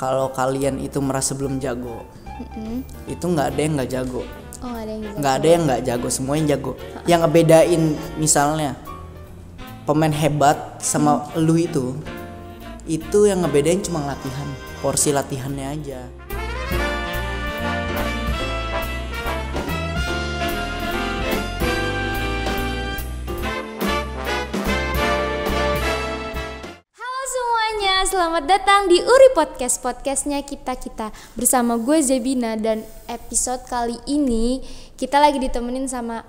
kalau kalian itu merasa belum jago, itu nggak ada yang nggak jago. Oh, Nggak ada yang nggak jago, semuanya jago. Yang ngebedain misalnya pemain hebat sama lu itu yang ngebedain cuma latihan, porsi latihannya aja. Selamat datang di Uri Podcast, podcastnya kita bersama gue Zebina. Dan episode kali ini kita lagi ditemenin sama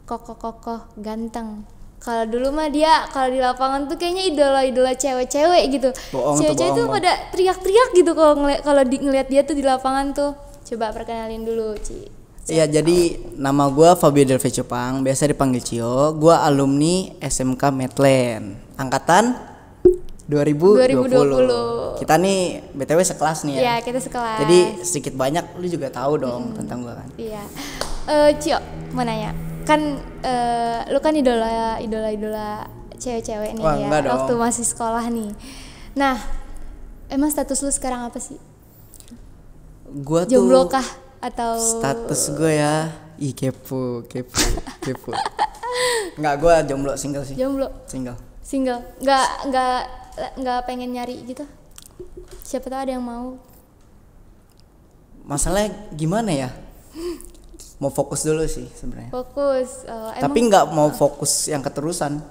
Koko ganteng. Kalau dulu mah dia kalau di lapangan tuh kayaknya idola cewek-cewek gitu. Cewek-cewek tuh pada teriak-teriak gitu kalau ngelihat dia tuh di lapangan tuh. Coba perkenalin dulu, Ci. Iya, jadi nama gue Fabio Delve Cupang, biasa dipanggil Cio. Gue alumni SMK Medland, angkatan 2020. Kita nih BTW sekelas nih ya. Iya, kita sekelas. Jadi sedikit banyak lu juga tahu dong tentang gua kan. Iya. Cio, mau nanya. Kan lu kan idola cewek-cewek nih. Wah, ya waktu masih sekolah nih. Nah, emang status lu sekarang apa sih? Gua tuh jomblo kah atau status gue ya? Ih, kepo. Enggak, gua jomblo, single sih. Jomblo. Single. Nggak pengen nyari gitu, siapa tahu ada yang mau. Masalahnya gimana ya, mau fokus dulu sih sebenarnya. Fokus. Tapi nggak mau fokus yang keterusan,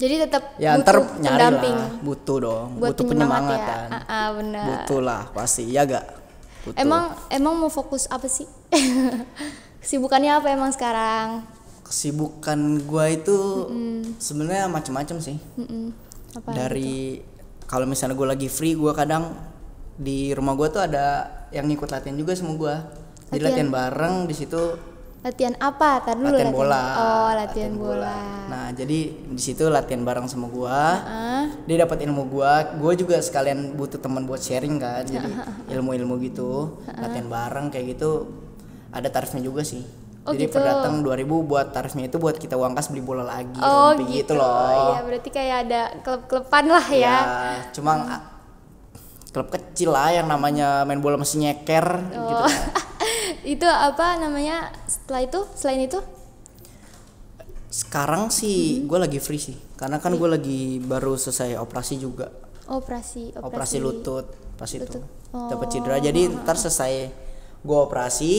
jadi tetap ya butuh ntar nyari pendamping. lah, butuh dong, buat butuh penyemangatan ya? Benar, butuh lah pasti, ya gak butuh. Emang mau fokus apa sih? Kesibukannya apa emang sekarang? Kesibukan gua itu sebenarnya macam-macam sih. Apa dari kalau misalnya gue lagi free, gue kadang di rumah gue tuh ada yang ngikut latihan juga sama gue. Jadi latihan bareng di situ. Latihan apa? Tar dulu latihan bola. Oh, latihan bola. Nah, jadi di situ latihan bareng sama gue. Dia dapat ilmu gue. Gue juga sekalian butuh teman buat sharing kan. Jadi ilmu-ilmu gitu. Latihan bareng kayak gitu. Ada tarifnya juga sih. Oh, jadi gitu. per datang 2.000, buat tarifnya itu buat kita uang kas beli bola lagi. Oh gitu loh. Iya, berarti kayak ada klub-kluban lah ya. Ya, cuma klub kecil lah yang namanya main bola masih nyeker gitu kan. Itu apa namanya selain itu? Sekarang sih gue lagi free sih, karena kan gue lagi baru selesai operasi juga. Operasi lutut pas itu. Dapat cedera, jadi ntar selesai gue operasi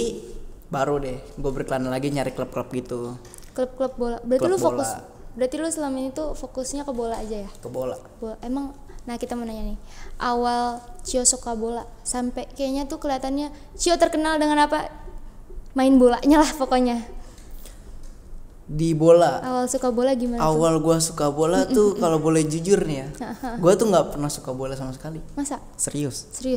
baru deh gue berkelana lagi nyari klub-klub gitu. Klub bola. Berarti lu selama ini tuh fokusnya ke bola aja ya? Ke bola. Emang, nah kita mau nanya nih, awal Cio suka bola sampai kayaknya tuh kelihatannya Cio terkenal dengan apa? Main bolanya lah pokoknya. Di bola. Awal suka bola gimana? Awal gue suka bola tuh kalau boleh jujur nih ya, gue tuh nggak pernah suka bola sama sekali. Masa? Serius. Gue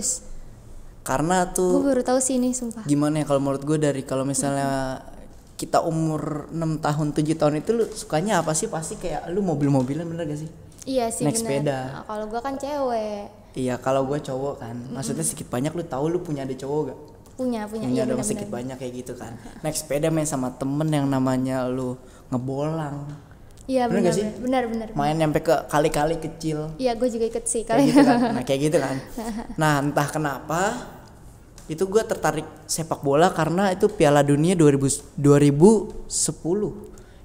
Karena tuh baru tahu sih ini, sumpah. Gimana ya, kalau menurut gue dari kalau misalnya kita umur 6 tahun 7 tahun itu lu sukanya apa sih? Pasti kayak lu mobil-mobilan, bener gak sih? Iya sih, naik bener. sepeda. Nah, kalau gue kan cewek. Iya, kalau gue cowok kan. Maksudnya sedikit banyak lu tahu lu punya ada cowok gak? Punya Iya, dong, sedikit banyak kayak gitu kan. Naik sepeda main sama temen yang namanya lu ngebolang. Iya, benar sih? Benar. Main nyampe ke kali-kali kecil. Iya, gue juga ikut sih kayak gitu kan. Nah, kayak gitu kan. Nah, entah kenapa itu gue tertarik sepak bola karena itu Piala Dunia 2010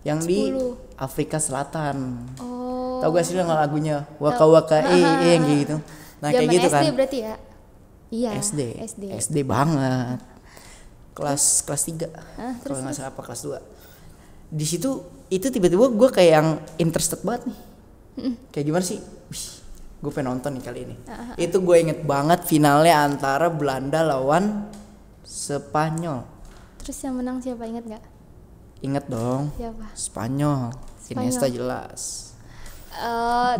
yang 10. Di Afrika Selatan. Oh. Tahu gak sih lagunya Waka Waka yang gitu. Nah, kayak gitu kan. SD berarti ya? Iya. SD banget. Kelas 3. Kalau enggak salah apa kelas 2. Di situ itu tiba-tiba gue kayak yang interested banget nih. Kayak gimana sih? Gue pengen nonton nih kali ini. Itu gue inget banget finalnya antara Belanda lawan Spanyol. Terus yang menang siapa, inget gak? Inget dong. Siapa? Spanyol. Iniesta jelas.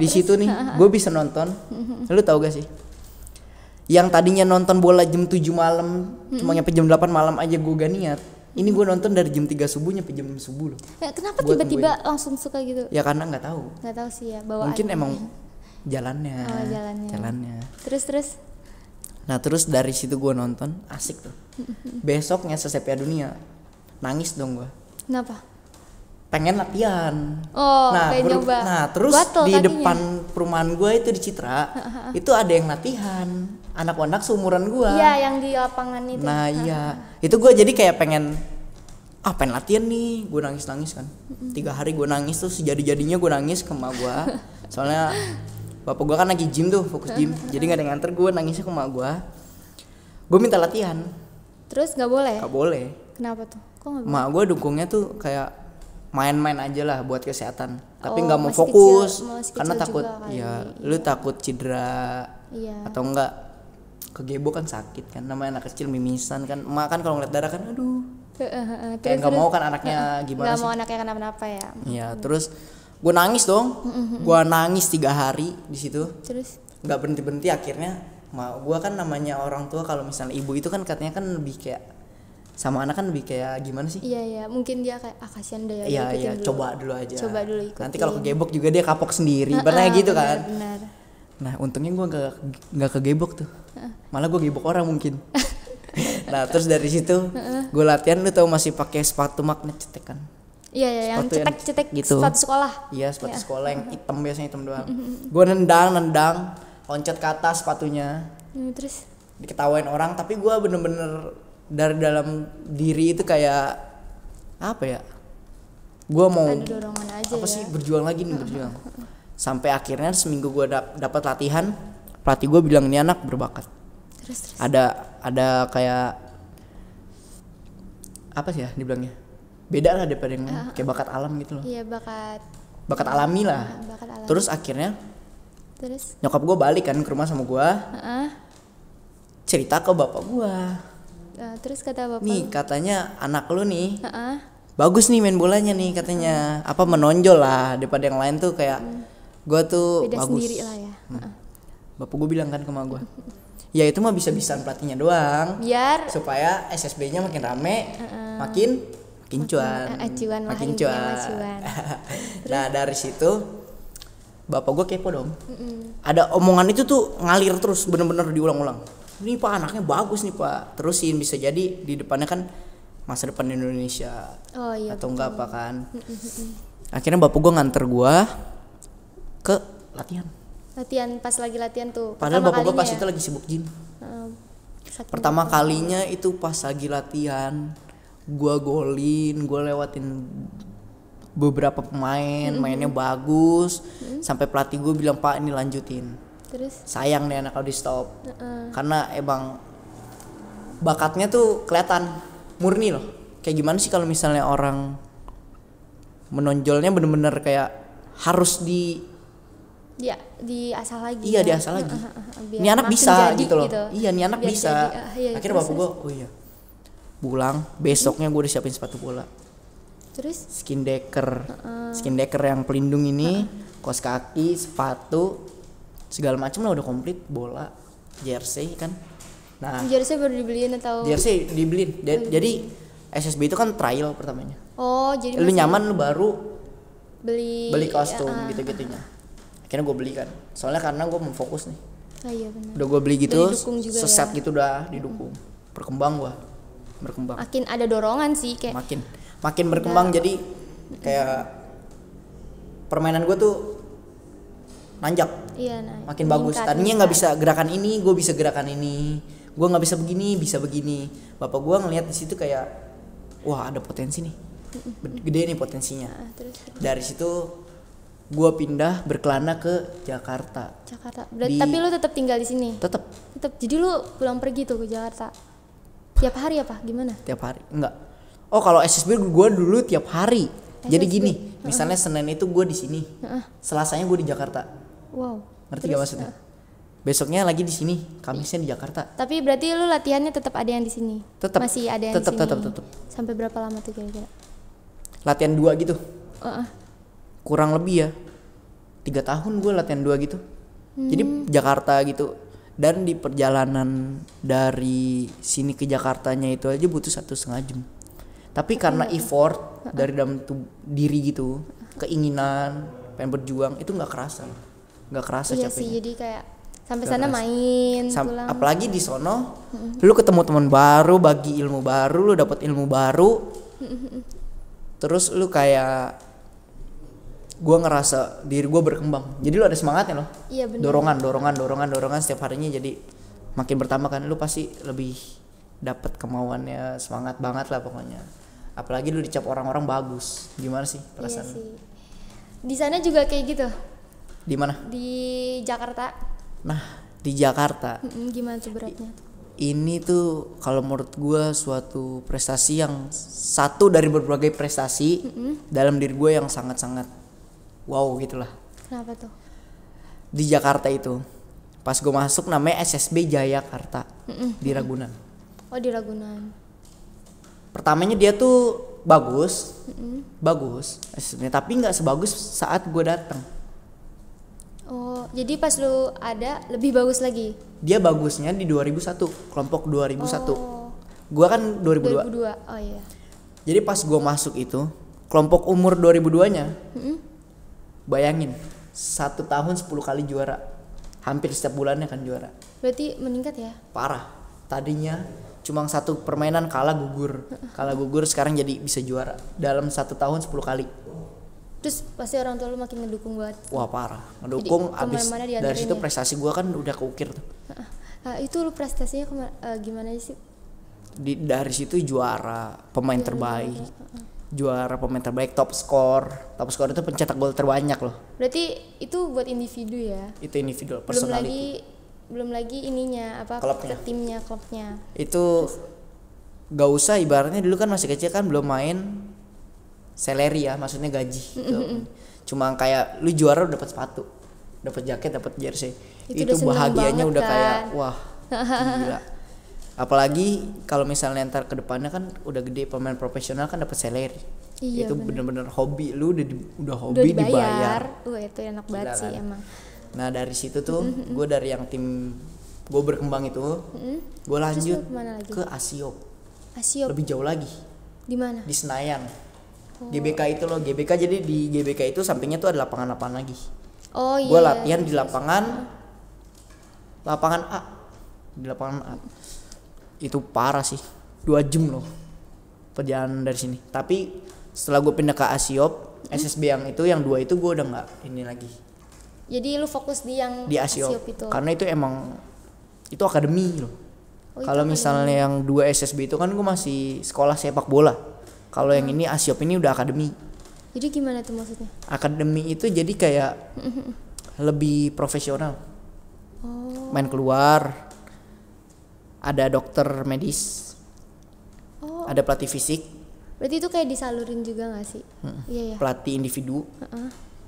Di Terus, situ nih gue bisa nonton. Lu tahu gak sih? Yang tadinya nonton bola jam 7 malam, cuma nyampe jam 8 malam aja gue gak niat. Ini gue nonton dari jam 3 subuh nyampe jam 6 subuh loh. Kenapa tiba-tiba langsung suka gitu? Ya karena gak tahu. Gak tahu sih ya, bawaan. Mungkin emang jalannya. Terus nah terus dari situ gue nonton, asik tuh. Besoknya selesai Piala Dunia, nangis dong gue. Kenapa? Pengen latihan. Nah, pengen nyoba. Nah terus Gatel di kakinya. depan perumahan gue itu di Citra itu ada yang latihan anak-anak seumuran gue. Iya, yang di lapangan itu. Nah iya, itu gue jadi kayak pengen latihan nih, gue nangis kan. 3 hari gue nangis tuh, sejadi-jadinya gue nangis ke emak gue. Soalnya bapak gue kan lagi gym tuh, fokus gym, jadi nggak ada yang nganter, gue nangisnya ke emak gue. Gue minta latihan. Terus nggak boleh? Nggak boleh. Kenapa tuh? Kok nggak boleh? Emak gue dukungnya tuh kayak main-main aja lah buat kesehatan, tapi nggak mau masih fokus kecil karena takut, ya lu takut cedera, atau enggak kegebok kan sakit kan, namanya anak kecil mimisan kan, emak kan kalau ngeliat darah kan, aduh, kayak nggak mau kan anaknya gimana nggak sih? mau anaknya kenapa-napa ya. Iya, terus gue nangis dong, gue nangis 3 hari di situ, terus nggak berhenti akhirnya, gue kan namanya orang tua kalau misalnya ibu itu kan katanya kan lebih kayak sama anak kan lebih kayak gimana sih? Iya, mungkin dia kayak kasihan deh ya. Iya, coba dulu aja. Coba dulu ikutin. Nanti kalau kegebok juga dia kapok sendiri, benar gitu kan? Benar. Nah, untungnya gue nggak kegebok tuh, malah gue gebok orang mungkin. Nah, terus dari situ gue latihan, lu tau masih pakai sepatu magnet cetek kan? Iya, yang cetek gitu. Sepatu sekolah. Iya, sepatu sekolah yang hitam, biasanya hitam doang. Gue nendang, loncat ke atas sepatunya. Terus diketawain orang, tapi gue bener-bener dari dalam diri itu kayak apa ya, gue mau ada dorongan aja apa ya? sih, berjuang lagi nih, berjuang sampai akhirnya seminggu gue dapat latihan, pelatih gue bilang ini anak berbakat. Terus ada kayak apa sih ya dibilangnya, beda lah daripada yang kayak bakat alam gitu loh. Iya, bakat alami lah. Bakat alami. Terus akhirnya nyokap gue balik kan ke rumah sama gue, cerita ke bapak gue. Terus kata bapak, nih katanya anak lu nih bagus nih main bolanya nih katanya, apa menonjol lah daripada yang lain tuh, kayak gue tuh beda bagus sendiri lah ya. Bapak gue bilang kan ke emak gue, ya itu mah bisa-bisaan pelatihnya doang, biar supaya SSB-nya makin rame, makin cuan. Nah dari situ bapak gue kepo dong, ada omongan itu tuh ngalir terus, bener-bener diulang-ulang. Ini pak anaknya bagus nih pak, terusin, bisa jadi di depannya kan masa depan Indonesia. Iya, atau enggak apa kan. Akhirnya bapak gue nganter gue ke latihan, pas lagi latihan tuh. padahal bapak gue pas ya? itu lagi sibuk gym. Pertama kalinya itu pas lagi latihan, gue golin, gue lewatin beberapa pemain, mainnya bagus, sampai pelatih gue bilang pak ini lanjutin. Terus? Sayang nih anak kalau di stop, karena emang bakatnya tuh kelihatan murni loh. Kayak gimana sih kalau misalnya orang menonjolnya bener-bener kayak harus diasah lagi. Iya, diasah lagi. Ini anak bisa gitu loh. Iya, ini anak bisa. Akhirnya bapak gue, oh iya, pulang besoknya gue udah siapin sepatu bola. Terus? Skin decker yang pelindung ini, kaos kaki, sepatu, segala macam lah udah komplit, bola, jersey kan. Nah, jersey baru dibeliin atau? Jersey dibeliin. Jadi SSB itu kan trial pertamanya. Oh, jadi lu nyaman lu baru beli kostum gitu-gitunya. Akhirnya gue beli kan. Soalnya karena gue mau fokus nih. Iya benar. Udah gue beli gitu, seset ya? gitu udah didukung. Berkembang. Makin ada dorongan sih kayak. Makin berkembang, jadi kayak permainan gue tuh nanjak. Iya, makin bagus. Tadinya nggak bisa gerakan ini, gue bisa gerakan ini. Gue nggak bisa begini, bisa begini. Bapak gue ngelihat di situ kayak, wah ada potensi nih, gede nih potensinya. Terus. Dari situ gue pindah berkelana ke Jakarta. Tapi lu tetap tinggal di sini? Tetap. Jadi lu pulang pergi tuh ke Jakarta tiap hari apa gimana? Tiap hari enggak. Oh kalau SSB gue dulu tiap hari. Jadi gini, misalnya Senin itu gue di sini, Selasanya gue di Jakarta. Wow. Ngerti gak maksudnya? Besoknya lagi di sini, Kamisnya di Jakarta. Tapi berarti lu latihannya tetap ada yang di sini? Masih ada yang di sini? Tetap. Sampai berapa lama tuh kira-kira? Latihan 2 gitu. Kurang lebih ya 3 tahun gue latihan 2 gitu. Jadi Jakarta gitu. Dan di perjalanan dari sini ke Jakartanya itu aja butuh 1,5 jam. Tapi karena effort dari dalam diri gitu, keinginan, pengen berjuang, itu nggak kerasa iya capeknya. Sih, jadi kayak sampai sana main, pulang. Apalagi di sono, lu ketemu teman baru, bagi ilmu baru, lu dapat ilmu baru, terus lu kayak gue ngerasa diri gue berkembang. Jadi lu ada semangatnya loh. Iya benar. Dorongan setiap harinya, jadi makin bertambah kan, lu pasti lebih dapat kemauannya, semangat banget lah pokoknya. Apalagi lu dicap orang-orang bagus, gimana sih perasaan? Iya sih. Di sana juga kayak gitu. Di mana? Di Jakarta. Nah, di Jakarta. Gimana tuh beratnya? Ini tuh kalau menurut gue suatu prestasi yang satu dari berbagai prestasi dalam diri gue yang sangat-sangat wow gitulah. Kenapa tuh? Di Jakarta itu pas gue masuk namanya SSB Jayakarta di Ragunan. Oh di Ragunan. Pertamanya dia tuh bagus SSB, tapi nggak sebagus saat gue datang. Oh jadi pas lu ada lebih bagus lagi? Dia bagusnya di 2001, kelompok 2001. Oh. Gua kan 2002. 2002. Oh iya. Jadi pas gua masuk itu kelompok umur 2002-nya. Bayangin 1 tahun 10 kali juara. Hampir setiap bulannya kan juara. Berarti meningkat ya? Parah. Tadinya cuma 1 permainan kalah gugur sekarang jadi bisa juara dalam 1 tahun 10 kali. Terus pasti orang tua lu makin ngedukung banget. Wah parah, ngedukung. Abis dari situ ya? prestasi gua kan udah keukir tuh. Itu lu prestasinya gimana sih? Dari situ juara pemain terbaik, juara pemain terbaik, top skor itu pencetak gol terbanyak loh. Berarti itu buat individu ya? Itu individual, personality. Belum lagi ininya apa? Klubnya. Klubnya. Itu gak usah, ibaratnya dulu kan masih kecil kan belum main salary ya, maksudnya gaji. Cuma kayak lu juara udah dapat sepatu, dapat jaket, dapat jersey. Itu bahagianya udah kan? Kayak wah gila. Apalagi kalau misalnya ntar ke depannya kan udah gede, pemain profesional kan dapat salary. Iya, itu bener-bener hobi lu, udah hobi udah dibayar. dibayar. Itu enak banget sih kan? emang. Nah dari situ tuh gue dari yang tim gue berkembang itu, gue lanjut ke Asiop. Lebih jauh lagi. Di mana? Di Senayan. GBK itu loh, GBK. Jadi di GBK itu sampingnya tuh ada lapangan-lapangan lagi. Oh iya. Gue latihan di lapangan A. Di lapangan A. Itu parah sih. 2 jam loh perjalanan dari sini. Tapi setelah gue pindah ke Asiop, SSB yang 2 itu gue udah nggak ini lagi. Jadi lu fokus di yang di Asiop itu. Karena itu emang itu akademi loh. Kalau misalnya yang 2 SSB itu kan gue masih sekolah sepak bola. Kalau yang ini Asiop ini udah akademi. Jadi gimana tuh maksudnya? Akademi itu jadi kayak lebih profesional. Main keluar, ada dokter medis, ada pelatih fisik. Berarti itu kayak disalurin juga nggak sih? Iya ya. Pelatih individu,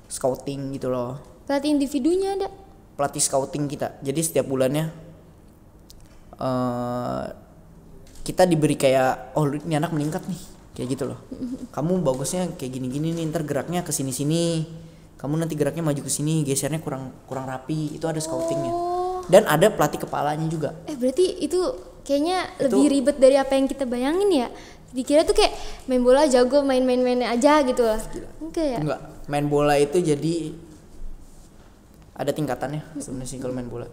scouting gitu loh. Pelatih individunya ada? Pelatih scouting kita. Jadi setiap bulannya kita diberi kayak, oh ini anak meningkat nih, kayak gitu loh. Kamu bagusnya kayak gini-gini nih, ntar geraknya ke sini-sini. Kamu nanti geraknya maju ke sini, gesernya kurang rapi. Itu ada scoutingnya. Dan ada pelatih kepalanya juga. Berarti itu kayaknya lebih ribet dari apa yang kita bayangin ya. Dikira tuh kayak main bola jago, main-mainnya aja gitu lah. Enggak ya? Enggak. Main bola itu jadi ada tingkatannya sebenarnya sih kalau main bola.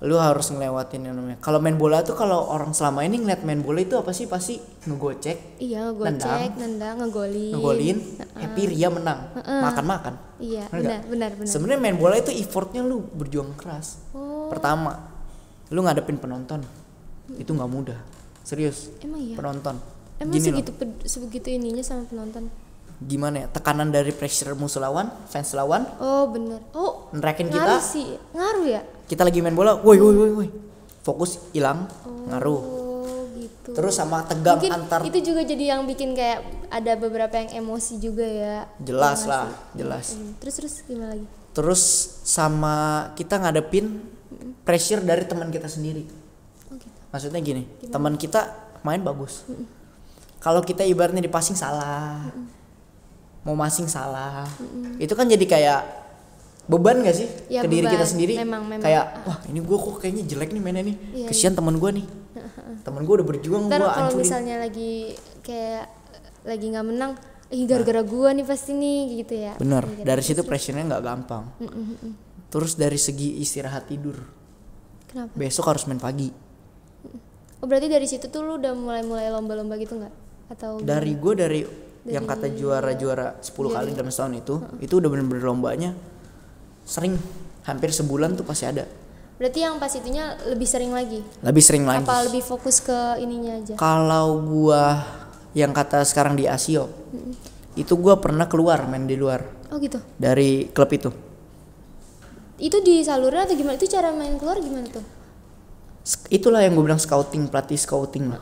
Lu harus ngelewatin yang namanya. Kalau main bola tuh, kalau orang selama ini ngeliat main bola itu apa sih? Pasti ngegocek. Iya, ngegocek, nendang, ngegolin, happy, ria, menang, makan. Iya, benar. Sebenarnya main bola itu effortnya lu berjuang keras. Pertama, lu ngadepin penonton. Itu nggak mudah. Serius. Emang iya? Penonton. Emang sebegitu ininya sama penonton? Gimana ya? Tekanan dari pressure musuh lawan, fans lawan. Oh, bener. Oh, ngerekin kita. Ngaruh ya? Kita lagi main bola, woi. Fokus hilang, ngaruh. Gitu. Terus sama tegang mungkin antar. Itu juga jadi yang bikin kayak ada beberapa yang emosi juga ya. Jelas lah, jelas. Terus gimana lagi? Terus sama kita ngadepin pressure dari teman kita sendiri. Gitu. Maksudnya gini, teman kita main bagus. Kalau kita ibaratnya di passing salah, mau masing salah, itu kan jadi kayak beban gak sih ya, ke diri kita sendiri. Memang. Kayak wah ini gue kok kayaknya jelek nih mainnya nih. Iya, kesian teman gue nih. Teman gue udah berjuang, gue hancurin. Kalau misalnya lagi nggak menang, gara-gara gue nih pasti nih gitu ya. Bener. Dari situ pressure-nya nggak gampang. Terus dari segi istirahat tidur. Kenapa? Besok harus main pagi. Oh berarti dari situ tuh lu udah mulai lomba-lomba gitu nggak? Atau dari yang kata juara 10 kali dalam setahun itu udah bener-bener lombanya sering, hampir sebulan tuh pasti ada. Berarti yang pas itunya lebih sering lagi? Lebih sering lagi. Apa lebih fokus ke ininya aja? Kalau gua yang kata sekarang di Asio, itu gua pernah keluar main di luar. Oh gitu? Dari klub itu. Itu disalurin atau gimana? Itu cara main keluar gimana tuh? Itulah yang gue bilang scouting, pelatih scouting lah.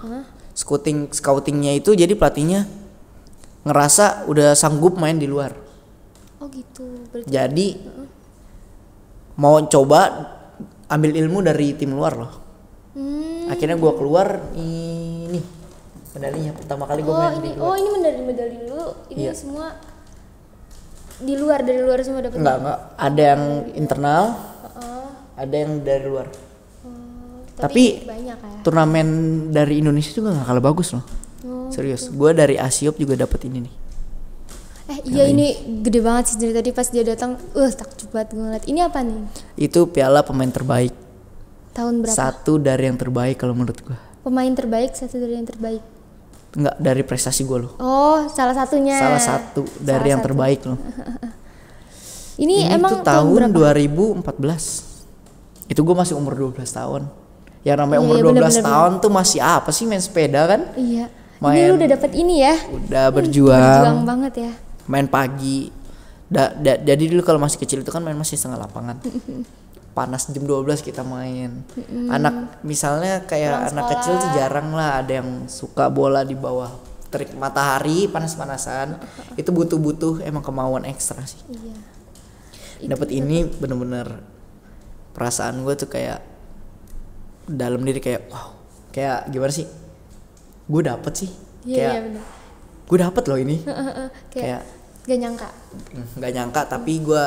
Scoutingnya itu jadi pelatihnya ngerasa udah sanggup main di luar. Oh gitu. Berarti jadi mau coba ambil ilmu dari tim luar loh. Akhirnya gue keluar ini medalinya pertama kali gue main di luar. Oh ini medali dulu. Ini semua dari luar semua dapat? Enggak. Ada yang internal, ada yang dari luar. Tapi banyak ya? Turnamen dari Indonesia juga gak kalah bagus loh. Serius, gue dari Asiop juga dapet ini nih. Iya ini gede banget sih dari tadi pas dia datang. Takjub banget gue ngeliat. Ini apa nih? Itu piala pemain terbaik. Tahun berapa? Satu dari yang terbaik kalau menurut gue. Pemain terbaik, satu dari yang terbaik. Enggak, dari prestasi gue loh. Oh, salah satunya. Salah satu dari yang terbaik loh. Ini emang tuh tahun 2014. Itu gue masih umur 12 tahun. Yang namanya umur 12 tahun tuh masih apa sih, main sepeda kan? Iya. Ini lu udah dapet ini ya? Udah berjuang. Berjuang banget ya. Main pagi. Jadi dulu kalau masih kecil itu kan main masih setengah lapangan. Panas jam 12 kita main. Anak misalnya kayak anak kecil tuh jarang lah ada yang suka bola di bawah terik matahari panas-panasan. Itu butuh emang kemauan ekstra sih. Iya. Dapat ini bener-bener perasaan gue tuh kayak dalam diri kayak wow, kayak gimana sih? Gue dapet sih. Iya bener. Gue dapet loh ini. kayak gak nyangka. Gak nyangka, tapi gue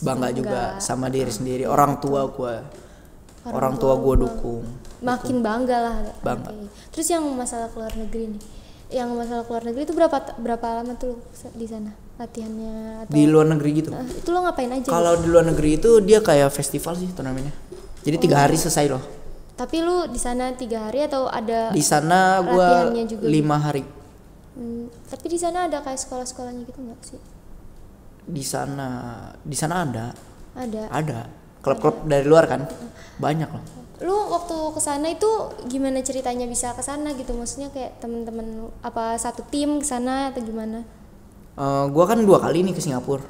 bangga juga sama diri sendiri. Orang tua gue dukung. Makin bangga lah. Bangga. Okay. Terus yang masalah keluar negeri nih. Yang masalah keluar negeri itu berapa lama tuh di sana latihannya? Atau di luar negeri gitu? Itu lo ngapain aja? Kalau di luar negeri itu dia kayak festival sih turnamennya. Jadi 3 hari selesai loh. Tapi lu di sana 3 hari atau ada? Di sana gua 5 hari. Tapi di sana ada kayak sekolah-sekolahnya gitu nggak sih? Di sana ada. Ada. Klub-klub dari luar kan banyak loh. Lu waktu kesana itu gimana ceritanya bisa kesana gitu? Maksudnya kayak temen-temen apa satu tim kesana atau gimana? Gua kan 2 kali nih ke Singapura.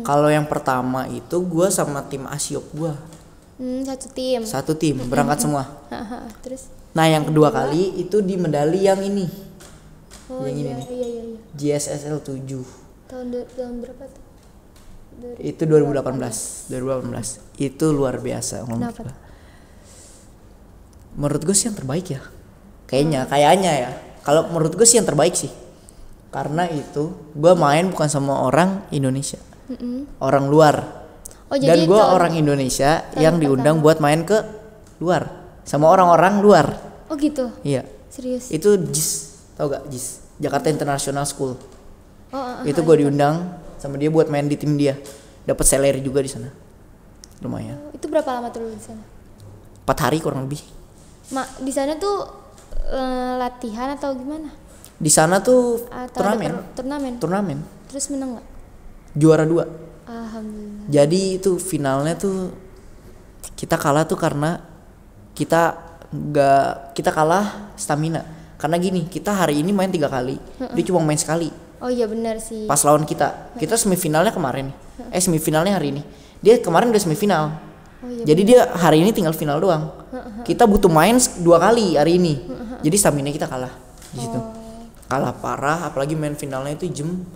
Kalau yang pertama itu gua sama tim Asiop gua. Satu tim berangkat semua. Terus? Nah yang kedua kali itu di medali yang ini. Yang ini nih. Iya. GSSL 7. Tahun berapa tuh? Itu 2018. Itu luar biasa. Kenapa? Menurut gue sih yang terbaik ya. Kayaknya ya. Kalau menurut gue sih yang terbaik sih. Karena itu gue main bukan sama orang Indonesia. Orang luar. Dan gue orang Indonesia yang diundang buat main ke luar sama orang-orang luar. Oh gitu? Iya. Serius? Itu JIS, tau gak JIS? Jakarta International School. Itu gue diundang sama dia buat main di tim dia. Dapat salary juga di sana. Lumayan. Itu berapa lama tuh di sana? 4 hari kurang lebih. Di sana tuh latihan atau gimana? Di sana tuh turnamen. Terus menang nggak? Juara 2. Alhamdulillah. Jadi itu finalnya tuh kita kalah tuh karena kita kalah stamina. Karena gini, kita hari ini main 3 kali, dia cuma main sekali. Oh iya benar sih. Pas lawan kita semifinalnya kemarin. Semifinalnya hari ini. Dia kemarin udah semifinal. Oh, iya jadi dia hari ini tinggal final doang. Kita butuh main 2 kali hari ini. Jadi stamina kita kalah di situ. Kalah parah, apalagi main finalnya itu jam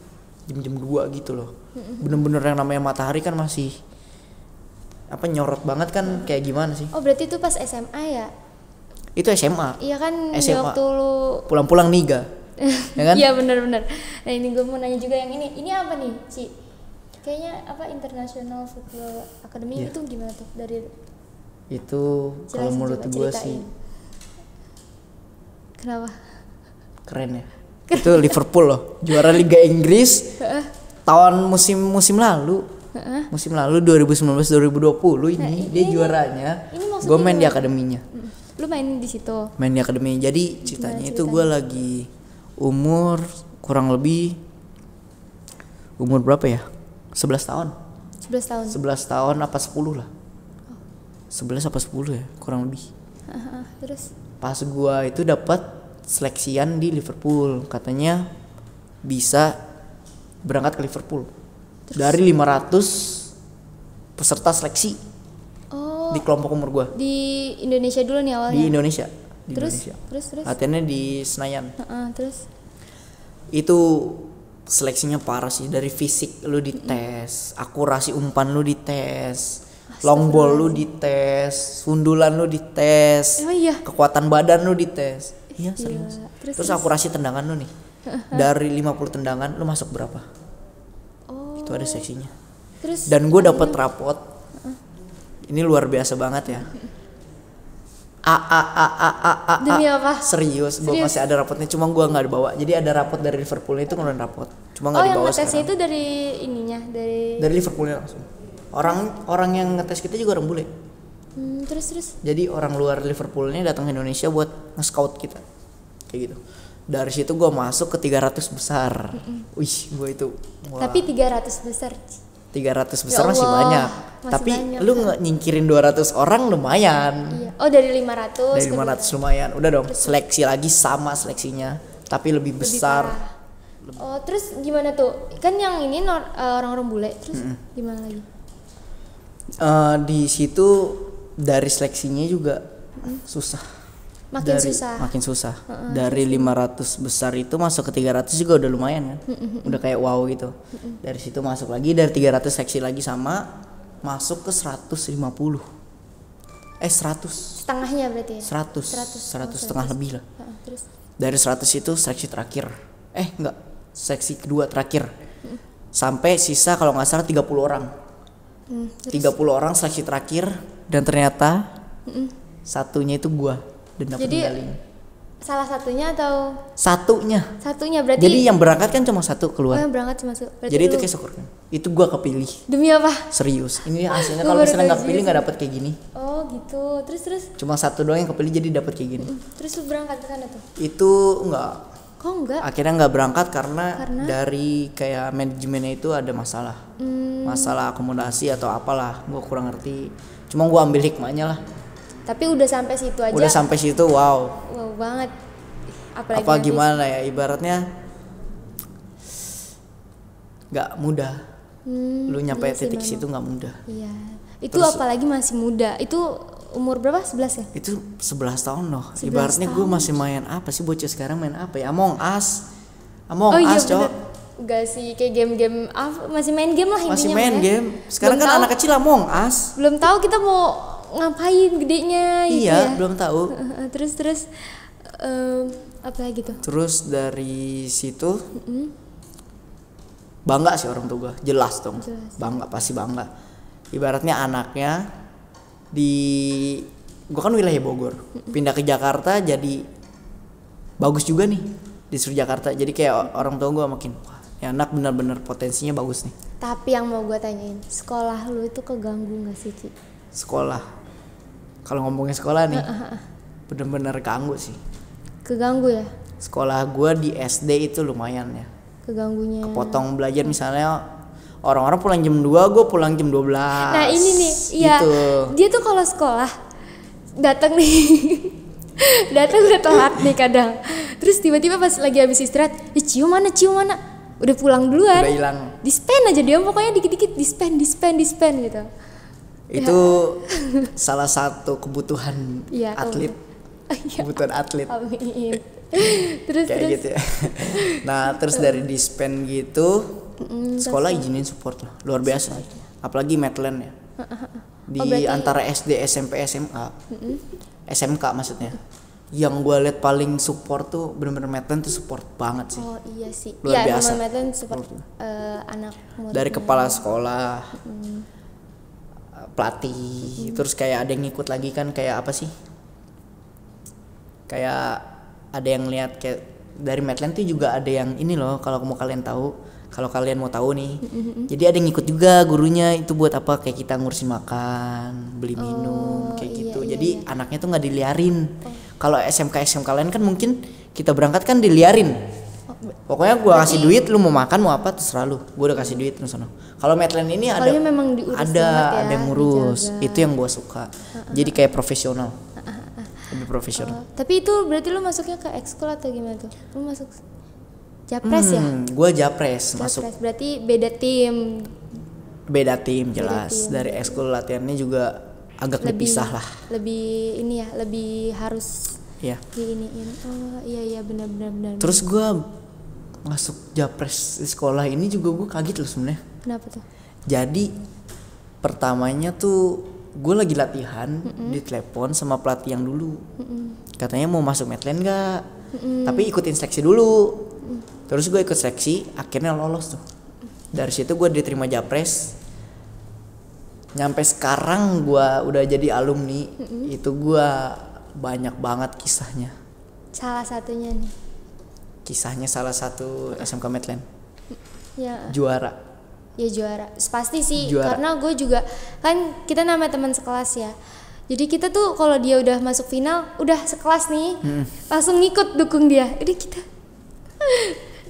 2 gitu loh. Bener-bener yang namanya matahari kan masih nyorot banget kan, kayak gimana sih? Oh berarti itu pas SMA ya? Itu SMA. Iya kan SMA. waktu lu pulang-pulang niga. Ya kan? Iya benar-benar. Nah ini gue mau nanya juga yang ini. Ini apa nih, Ci? Kayaknya International Football Academy itu gimana tuh dari? Itu kalau menurut gue sih. Kenapa? Keren ya. Itu Liverpool loh, juara Liga Inggris tahun musim lalu. Musim lalu 2019-2020 ini dia juaranya. Gue main di akademinya. Lu main di situ? Main di akademi. Jadi ceritanya itu gue lagi umur kurang lebih umur berapa ya? 11 tahun. 11 tahun. 11 tahun apa 10 lah. 11 apa 10 ya, kurang lebih. Terus Pas gua itu dapat seleksian di Liverpool, katanya bisa berangkat ke Liverpool. Dari 500 peserta seleksi di kelompok umur gua. di Indonesia dulu nih awalnya. Di Indonesia. Terus Indonesia. terus. Latihannya di Senayan. Terus Itu seleksinya parah sih, dari fisik lu dites, akurasi umpan lu dites, long ball lu dites, sundulan lu dites, Oh iya. kekuatan badan lu dites. Iya serius. Terus Akurasi tendangan lu nih. Dari 50 tendangan lu masuk berapa? Itu ada seksinya. terus Dan gue dapet rapot. Ini luar biasa banget ya. demi apa? Serius, gue masih ada rapotnya, cuma gue nggak dibawa. Jadi ada rapot dari Liverpool itu ngeluarin rapot, cuma nggak yang dibawa ngetesnya sekarang. itu dari ininya, Dari Liverpoolnya langsung. Orang yang ngetes kita juga orang bule. terus. Jadi orang luar Liverpoolnya datang ke Indonesia buat nge-scout kita, kayak gitu. Dari situ gue masuk ke 300 besar. Wih, gue itu. Wah, Tapi 300 besar. 300 Ya besar masih Allah, banyak. masih Tapi banyak, lu nggak nyingkirin 200 orang lumayan. Iya. Oh, dari 500 Dari ke 500 lumayan. Udah dong, seleksi lagi sama seleksinya, tapi lebih besar. parah. Oh, terus gimana tuh? Kan yang ini orang-orang bule. Terus gimana lagi? Di situ dari seleksinya juga susah. Makin susah. Dari 500 besar itu masuk ke 300 juga udah lumayan kan. Udah kayak wow gitu. Dari situ masuk lagi, dari 300 seksi lagi sama, masuk ke 150. 100. Setengahnya berarti ya? 100 setengah lebih lah. Terus Dari 100 itu seksi terakhir. Enggak, seksi kedua terakhir. Sampai sisa kalau nggak salah 30 orang. 30 orang seleksi terakhir, dan ternyata satunya itu gua dan dapat jadi medali. salah satunya atau Satunya berarti? jadi yang berangkat kan cuma satu keluar. yang berangkat cuma berarti Jadi itu lu- kayak syukur kan. Itu gua kepilih. demi apa? Serius. Ini hasilnya Gua kalau baru misalnya tahu nggak kepilih juga nggak dapat kayak gini. Oh gitu. Terus Cuma satu doang yang kepilih jadi dapat kayak gini. terus lu berangkat ke sana tuh? Itu enggak. Kok enggak? Akhirnya nggak berangkat karena dari kayak manajemennya itu ada masalah. Masalah akomodasi atau apalah, gua kurang ngerti. Cuma gua ambil hikmahnya lah. Tapi udah sampai situ aja. Udah sampai situ wow. Wow banget. Apalagi Apa nanti- gimana ya, ibaratnya nggak mudah. Lu nyampe iya sih titik memang. situ nggak mudah. Iya. Itu apalagi masih muda. Itu umur berapa? 11 ya? Itu 11 tahun loh. 11 Ibaratnya gue tahun. masih main apa sih, bocah sekarang main apa ya? Among Us. Among Oh iya Us, cowok. bener. Enggak sih, kayak game-game apa, masih main game lah intinya. Masih main ya. game. Sekarang Belum kan tahu- anak kecil Among Us. Belum tahu kita mau ngapain gedenya gitu Iya, ya. belum tahu. Terus apa lagi tuh? Terus dari situ bangga sih orang tua gue, jelas dong. Bangga, pasti bangga. Ibaratnya anaknya gue kan wilayah Bogor, pindah ke Jakarta jadi bagus juga nih, disuruh Jakarta. Jadi kayak orang tua gue makin, wah, ya anak benar-benar potensinya bagus nih. Tapi yang mau gue tanyain, sekolah lu itu keganggu gak sih, Ci? Sekolah, kalau ngomongin sekolah nih, bener-bener ganggu sih. Keganggu ya? Sekolah gue di SD itu lumayan ya. Keganggunya. Potong belajar misalnya orang-orang pulang jam 2, gue pulang jam 12. Nah ini nih, iya. Gitu. Dia tuh kalau sekolah datang nih, datang udah telat nih kadang. Terus tiba-tiba pas lagi habis istirahat, cium mana? Udah pulang duluan. Udah hilang. Dispen aja dia, pokoknya dikit-dikit dispen gitu. Itu salah satu kebutuhan Iya, atlet. Iya. Kebutuhan atlet. Amin. Terus Kayak gitu ya. Nah, terus dari dispen gitu, sekolah izinin support lah, luar biasa. Apalagi Medland ya. Di antara SD, SMP, SMA, SMK maksudnya. Yang gue liat paling support tuh bener-bener Medland tuh support banget sih. Oh iya sih. Luar Iya, biasa. Rumah Medland seperti anak murid. Dari kepala sekolah, pelatih, terus kayak ada yang ngikut lagi kan, kayak apa sih? Kayak ada yang lihat kayak dari Medland tuh juga ada yang ini loh, kalau mau kalian tahu, kalau kalian mau tahu nih. Jadi ada yang ngikut juga gurunya itu buat apa, kayak kita ngurusin makan, beli minum, kayak gitu. Jadi anaknya tuh nggak diliarin. Kalau SMK lain kan mungkin kita berangkat kan diliarin. Pokoknya gue kasih duit, lu mau makan mau apa terserah lu. Gue udah kasih duit lu sana. Kalau Medline ini ada memang diurus banget ya, ada yang ngurus. dijaga. Itu yang gue suka. Jadi kayak profesional. Lebih profesional. Tapi itu berarti lu masuknya ke ekskul atau gimana tuh? Lu masuk Japres ya? Gue Japres masuk. Japres berarti beda tim. Beda tim jelas. Dari ekskul latihannya juga agak dipisah lah. Lebih ini ya, lebih harus Iya. diiniin. Oh iya benar. Terus gue masuk Japres di sekolah ini juga gue kaget loh sebenarnya. Kenapa tuh? Jadi pertamanya tuh gue lagi latihan ditelepon sama pelatih yang dulu. Katanya mau masuk Medline nggak? Tapi ikutin seleksi dulu. Terus gue ikut seleksi, akhirnya lolos tuh. Dari situ gue diterima Japres. Nyampe sekarang gue udah jadi alumni. Itu gue banyak banget kisahnya. Salah satunya nih. Kisahnya salah satu SMK Medline. Ya. Juara. Ya juara. Pasti sih. Juara. Karena gue juga kan kita nama teman sekelas ya. Jadi kita tuh kalau dia udah masuk final, udah sekelas nih, langsung ngikut dukung dia. Jadi kita.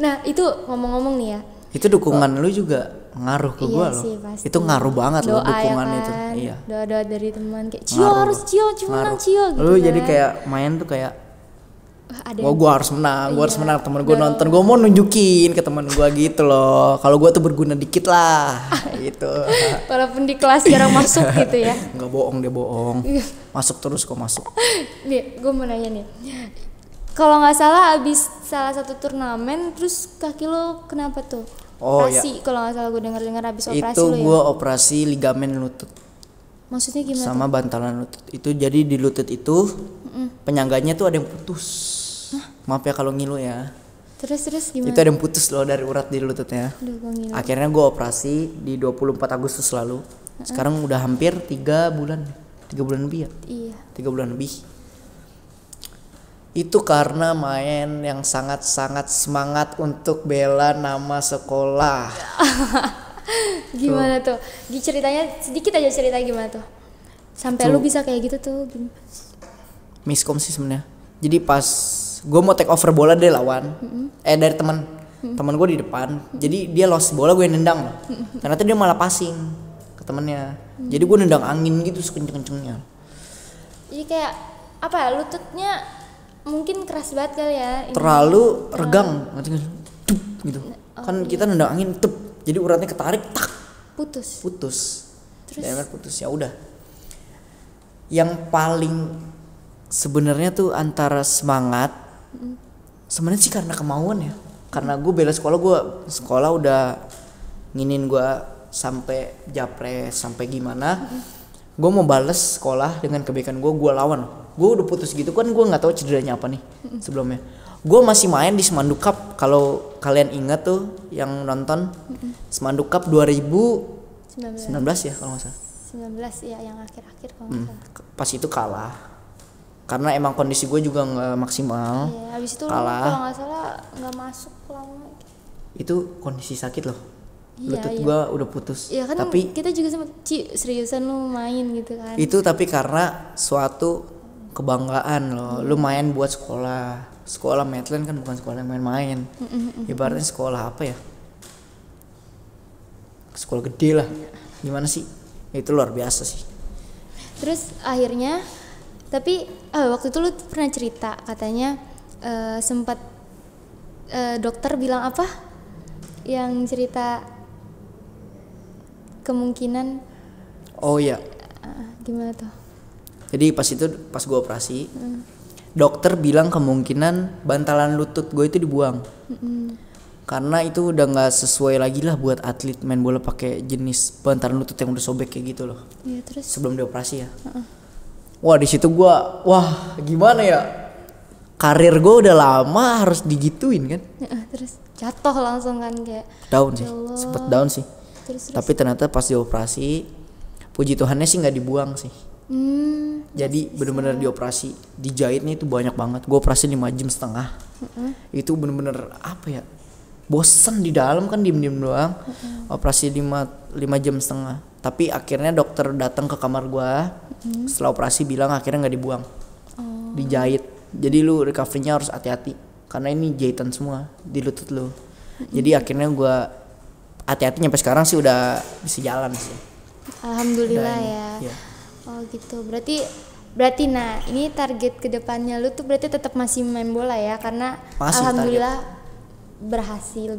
Nah itu ngomong-ngomong nih ya. Itu dukungan lu juga ngaruh ke gue loh. Sih, pasti. Itu ngaruh banget loh dukungan ya kan? itu. Iya. Doa dari teman kayak Cio harus menang Cio gitu. Lu kan. jadi kayak main tuh kayak ada gue harus menang, gue harus menang. Temen gue nonton, gue mau nunjukin ke temen gue gitu loh. Kalau gue tuh berguna dikit lah, gitu. walaupun di kelas jarang masuk gitu ya. Nggak bohong, dia bohong. Masuk terus kok masuk. Nih, gue mau nanya nih. Kalau nggak salah abis salah satu turnamen, terus kaki lo kenapa tuh? Oh operasi, kalau nggak salah gue dengar abis operasi itu lo ya. gue operasi ligamen lutut. Maksudnya gimana? Sama bantalan lutut. Itu jadi di lutut itu penyangganya tuh ada yang putus. Maaf ya kalau ngilu ya. Terus gimana? Itu ada yang putus loh dari urat di lututnya. Aduh, gue ngilu. Akhirnya gue operasi di 24 Agustus lalu. Sekarang udah hampir 3 bulan. 3 bulan lebih ya? Iya. 3 bulan lebih. Itu karena main yang sangat-sangat semangat untuk bela nama sekolah. Gimana tuh? Ceritanya sedikit aja, cerita gimana tuh? Sampai lu bisa kayak gitu tuh. Miskom sih sebenarnya. Jadi pas gue mau take over bola dia lawan, dari teman gue di depan. Jadi dia lost bola, gue yang nendang. Ternyata dia malah passing ke temennya. Jadi gue nendang angin gitu sekenceng-kencengnya. Jadi kayak apa ya, lututnya mungkin keras banget kali ya. Terlalu regang, gitu. Kan kita nendang angin, jadi uratnya ketarik, putus. Terus Putus ya udah. Yang paling sebenarnya tuh antara semangat, sebenarnya sih karena kemauan ya. Karena gue bela sekolah udah nginin gue sampai Japres sampai gimana. Gue mau bales sekolah dengan kebaikan gue lawan. Gue udah putus gitu kan, gue nggak tahu cederanya apa nih sebelumnya. Gue masih main di Semanduk Cup, kalau kalian ingat tuh yang nonton Semanduk Cup 2019 ya kalau nggak salah. 19 ya, yang akhir-akhir kalau nggak salah. Pas itu kalah. Karena emang kondisi gue juga nggak maksimal. Iya, habis itu kalah. Kalau nggak salah nggak masuk lama. Itu kondisi sakit loh. Iya, Lutut gue udah putus. Iya kan, tapi kita juga sempat seriusan lu main gitu kan. itu tapi karena suatu kebanggaan loh. Lu main buat sekolah. Sekolah Medline kan bukan sekolah yang main-main. Ibaratnya sekolah apa ya? Sekolah gede lah. Gimana sih? Itu luar biasa sih. Terus akhirnya, tapi waktu itu lu pernah cerita katanya sempat dokter bilang apa? Yang cerita kemungkinan. Oh iya. Gimana tuh? Jadi pas gue operasi, dokter bilang kemungkinan bantalan lutut gue itu dibuang. Karena itu udah nggak sesuai lagi lah buat atlet main bola pakai jenis bantalan lutut yang udah sobek kayak gitu loh. Iya, terus sebelum dioperasi ya. Wah di situ gue, gimana ya? Karir gue udah lama harus digituin kan? Terus jatuh langsung kan kayak. Down sih, sempet down sih. Terus. Tapi ternyata pas dioperasi, puji Tuhannya sih nggak dibuang sih. Jadi bener-bener dioperasi, dijahitnya itu banyak banget. Gue operasi 5 jam setengah. Itu bener-bener apa ya? Bosen di dalam kan, diem-diem doang. Operasi 5 jam setengah. Tapi akhirnya dokter datang ke kamar gue. Setelah operasi bilang akhirnya nggak dibuang, dijahit. Jadi lu recovery-nya harus hati-hati. karena ini jahitan semua di lutut lu. Jadi akhirnya gue hati-hati sampai sekarang sih udah bisa jalan sih. Alhamdulillah ya. Oh gitu. Berarti nah ini target kedepannya lu tuh berarti tetap masih main bola ya, karena masih alhamdulillah berhasil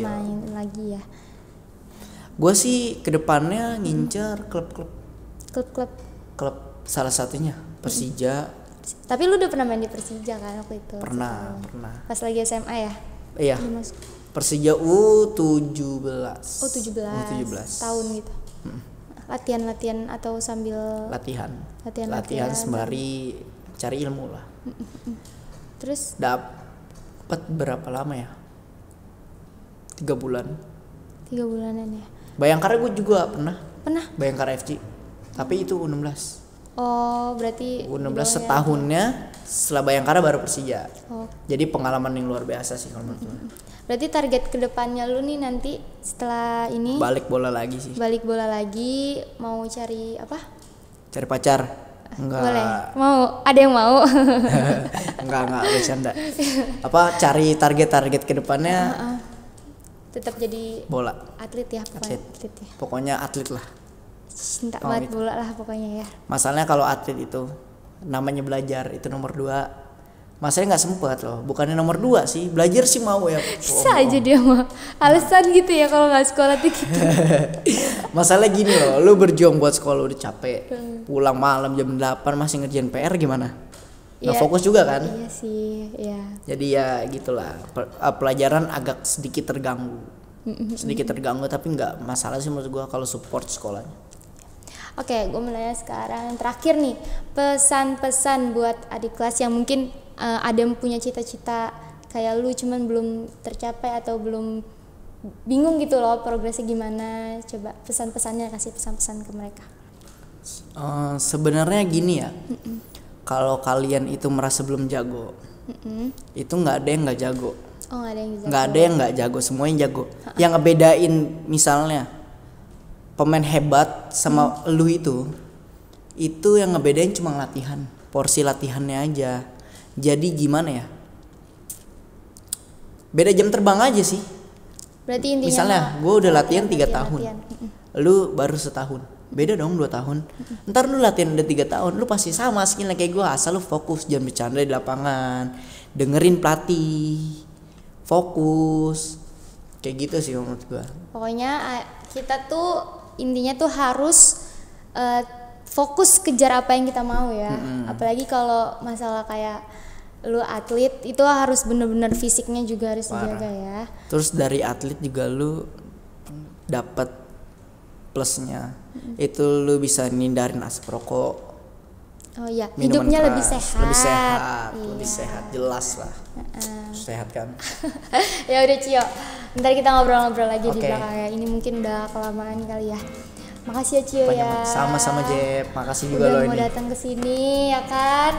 main lagi ya. Gue sih kedepannya ngincer klub salah satunya Persija. Tapi lu udah pernah main di Persija kan waktu itu? Pernah. Pas lagi SMA ya? Iya. Persija U17. Oh 17 tahun gitu. Latihan atau sambil latihan sembari cari ilmu lah. Terus dapat berapa lama ya? 3 bulan. 3 bulanan ya. Bayangkara gue juga pernah. Bayangkara FC. Tapi itu U16. Oh, berarti U16 setahunnya setelah Bayangkara baru Persija. Jadi pengalaman yang luar biasa sih kalau menurut gue. Berarti target kedepannya lu nih nanti setelah ini balik bola lagi sih. Mau cari apa? Cari pacar. Enggak. Boleh. Mau? Ada yang mau? enggak bercanda. Cari target kedepannya tetap jadi bola. Atlet ya pokoknya. Atlet ya. Pokoknya atlet lah. Cinta banget bola lah pokoknya ya. Masalahnya kalau atlet itu namanya belajar itu nomor 2. Masalahnya nggak sempet loh, bukannya nomor 2 sih, belajar sih mau ya. Bisa aja dia mah, alasan gitu ya kalau nggak sekolah tuh gitu. Masalah gini loh, lu berjuang buat sekolah udah capek, pulang malam jam 8 masih ngerjain PR gimana? Nggak fokus juga kan? Iya sih, ya. Jadi ya gitulah, pelajaran agak sedikit terganggu, tapi nggak masalah sih menurut gua kalau support sekolahnya. Oke, gue mau nanya sekarang terakhir nih, pesan-pesan buat adik kelas yang mungkin ada yang punya cita-cita kayak lu cuman belum tercapai atau belum bingung gitu loh progresnya gimana. Coba pesan-pesannya, kasih pesan-pesan ke mereka. Sebenarnya gini ya, kalau kalian itu merasa belum jago, itu nggak ada yang nggak jago. Oh, nggak ada yang jago. Nggak ada yang nggak jago, semuanya jago. Yang ngebedain misalnya pemain hebat sama lu itu yang ngebedain cuma latihan, porsi latihannya aja. Jadi gimana ya? Beda jam terbang aja sih. Berarti intinya misalnya gue udah latihan 3 tahun, lu baru setahun, beda dong 2 tahun. Ntar lu latihan udah 3 tahun, lu pasti sama skillnya kayak gue, asal lu fokus, jangan bercanda di lapangan, dengerin pelatih, fokus, kayak gitu sih menurut gue. Pokoknya kita tuh intinya tuh harus fokus kejar apa yang kita mau ya. Apalagi kalau masalah kayak lu atlet itu harus bener-bener fisiknya juga harus dijaga ya. Terus dari atlet juga lu dapat plusnya, itu lu bisa nindarin asap rokok. Oh iya, hidupnya lebih sehat. Lebih sehat, jelas lah. Sehat kan. Ya udah Cio, ntar kita ngobrol-ngobrol lagi di belakang ya. Ini mungkin udah kelamaan kali ya. Makasih ya Cio ya. Sama-sama Jep, makasih juga lo ini. Udah mau datang ke sini ya kan.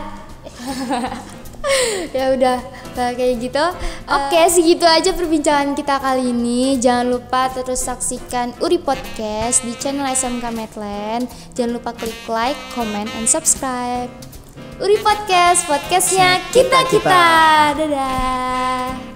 Ya udah kayak gitu. Oke, segitu aja perbincangan kita kali ini. Jangan lupa terus saksikan Uri Podcast di channel SMK Medland. Jangan lupa klik like, comment, and subscribe. Uri Podcast, podcastnya kita. Dadah.